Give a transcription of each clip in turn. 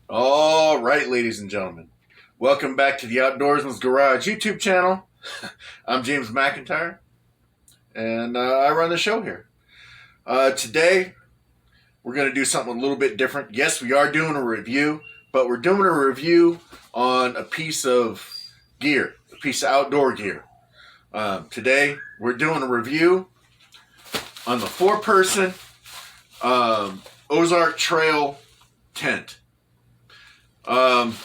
All right, ladies and gentlemen, welcome back to the Outdoorsman's Garage YouTube channel. I'm James McIntyre, and I run the show here. Today, we're going to do something a little bit different. Yes, we are doing a review, but we're doing a review on a piece of gear, a piece of outdoor gear. Today, we're doing a review on the 4-person Ozark Trail tent. Let's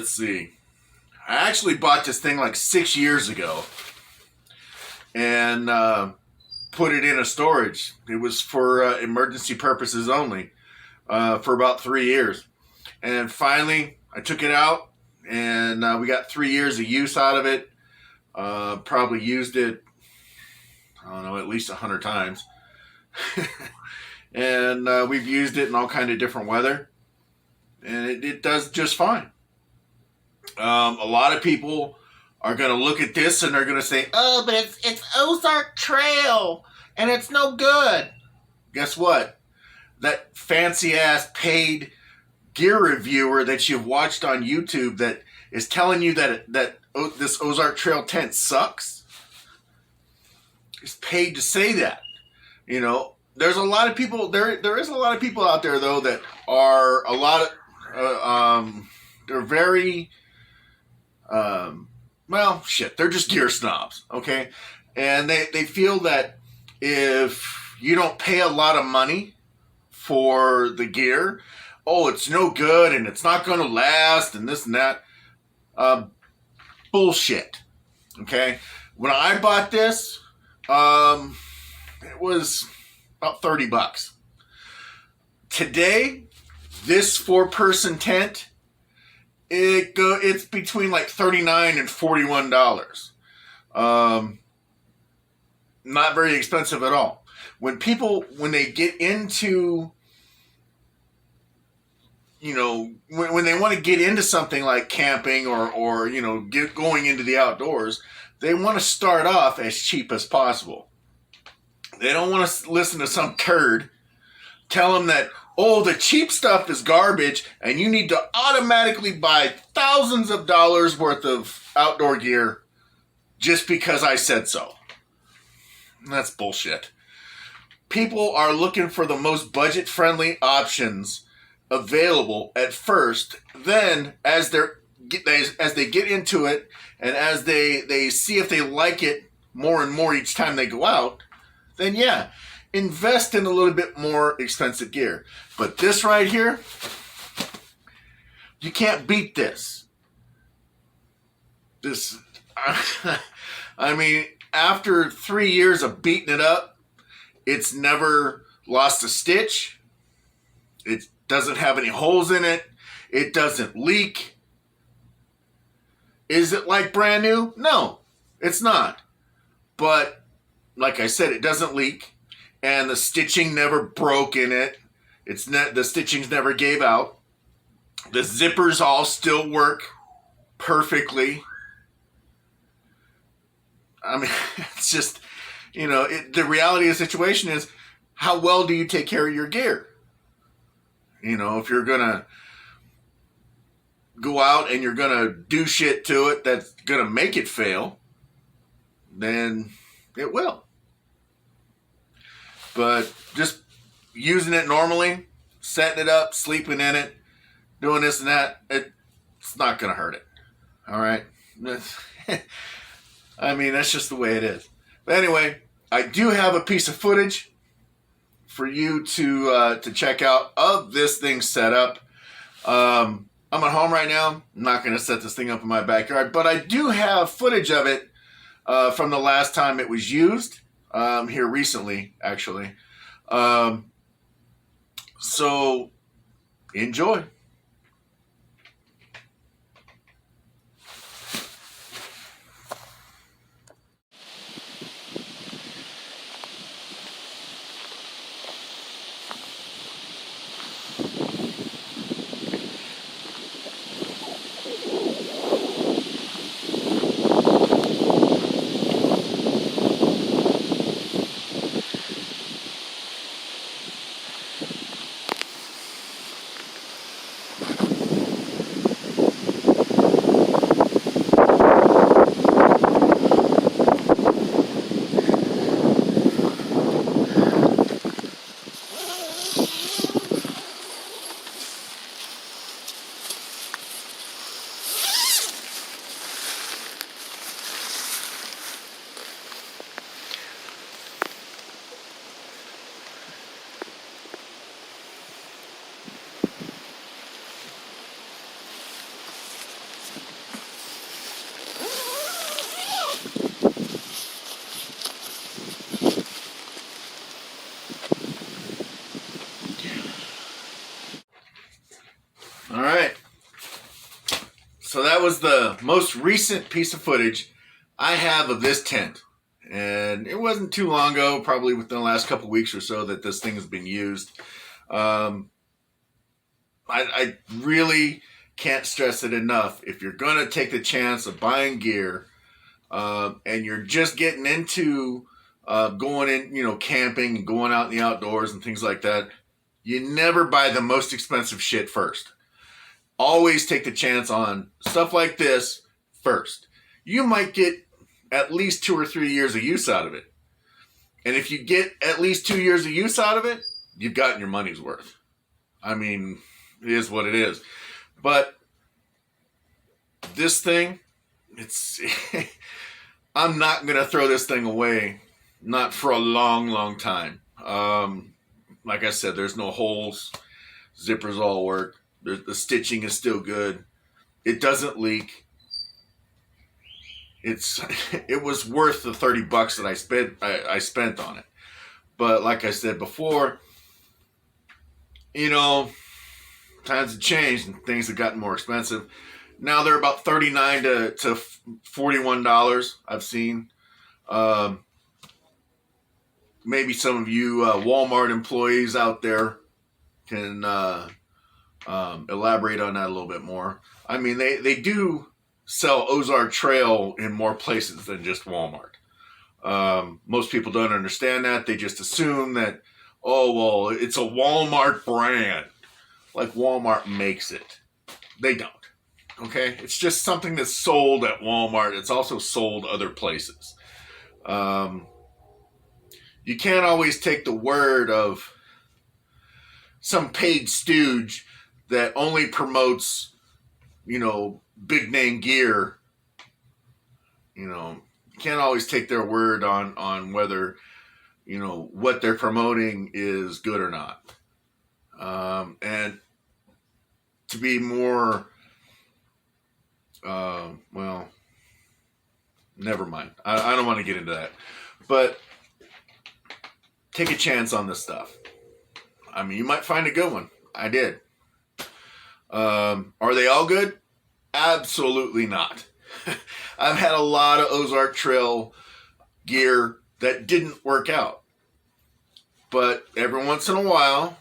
see. I actually bought this thing like 6 years ago and put it in a storage. It was for emergency purposes only for about 3 years. And finally, I took it out and we got 3 years of use out of it. Probably used it, I don't know, at least 100 times. And we've used it in all kind of different weather. And it does just fine. A lot of people are going to look at this and they're going to say, oh, but it's Ozark Trail and it's no good. Guess what? That fancy-ass paid gear reviewer that you've watched on YouTube that is telling you that this Ozark Trail tent sucks is paid to say that. You know, there's a lot of people, there is a lot of people out there, though, that are a lot of, they're very, well, shit, they're just gear snobs, okay? And they feel that if you don't pay a lot of money for the gear, oh, it's no good and it's not going to last and this and that. Bullshit, okay? When I bought this, it was about $30. Today, this 4-person tent, it's between like $39 and $41. Not very expensive at all. When they get into, you know, when they want to get into something like camping or you know, going into the outdoors, they want to start off as cheap as possible. They don't want to listen to some turd tell them that, oh, the cheap stuff is garbage and you need to automatically buy thousands of dollars worth of outdoor gear just because I said so. That's bullshit. People are looking for the most budget-friendly options available at first. Then, as they get into it and as they see if they like it more and more each time they go out, then yeah, invest in a little bit more expensive gear. But this right here, you can't beat this. I mean, after 3 years of beating it up, it's never lost a stitch. It doesn't have any holes in it. It doesn't leak. Is it like brand new? No, it's not. But like I said, it doesn't leak, and the stitching never broke in it. The stitchings never gave out. The zippers all still work perfectly. I mean, it's just, you know, the reality of the situation is, how well do you take care of your gear? You know, if you're going to go out and you're going to do shit to it that's going to make it fail, then it will. But just using it normally, setting it up, sleeping in it, doing this and that, it's not going to hurt it. All right? I mean, that's just the way it is. But anyway, I do have a piece of footage for you to check out of this thing set up. I'm at home right now. I'm not going to set this thing up in my backyard, but I do have footage of it from the last time it was used. Here recently, actually. So, enjoy. that was the most recent piece of footage I have of this tent. And it wasn't too long ago, probably within the last couple weeks or so, that this thing has been used. I really can't stress it enough. If you're going to take the chance of buying gear, and you're just getting into going in, camping and going out in the outdoors and things like that, you never buy the most expensive shit first. Always take the chance on stuff like this first. You might get at least 2 or 3 years of use out of it. And if you get at least 2 years of use out of it, you've gotten your money's worth. I mean, it is what it is. But this thing, it's I'm not going to throw this thing away. Not for a long, long time. Like I said, there's no holes. Zippers all work. The stitching is still good. It doesn't leak. It was worth the $30 that I spent on it. But like I said before, times have changed and things have gotten more expensive. Now they're about $39 to $41. I've seen. Maybe some of you Walmart employees out there can elaborate on that a little bit more. I mean, they do sell Ozark Trail in more places than just Walmart. Most people don't understand that. They just assume that, oh, well, it's a Walmart brand. Like Walmart makes it. They don't. Okay? It's just something that's sold at Walmart. It's also sold other places. You can't always take the word of some paid stooge that only promotes, big name gear. You can't always take their word on whether, what they're promoting is good or not. And to be more, well, never mind. I don't want to get into that. But take a chance on this stuff. I mean, you might find a good one. I did. Are they all good? Absolutely not. I've had a lot of Ozark Trail gear that didn't work out. But every once in a while,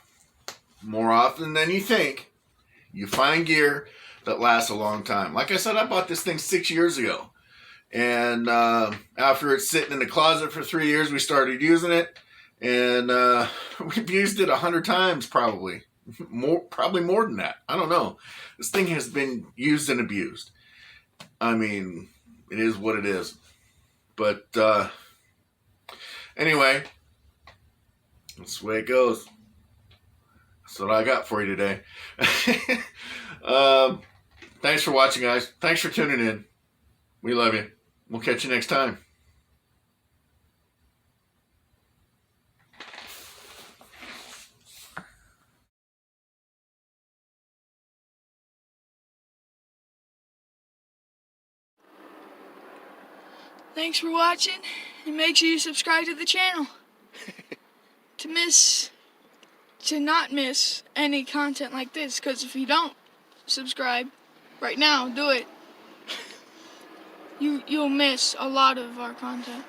more often than you think, you find gear that lasts a long time. Like I said, I bought this thing 6 years ago. And after it's sitting in the closet for 3 years, we started using it. And we've used it 100 times probably. Probably more than that. I don't know. This thing has been used and abused. I mean, it is what it is. But anyway, that's the way it goes. That's what I got for you today. Thanks for watching, guys. Thanks for tuning in. We love you. We'll catch you next time. Thanks for watching, and make sure you subscribe to the channel to not miss any content like this, because if you don't subscribe right now, do it. You'll miss a lot of our content.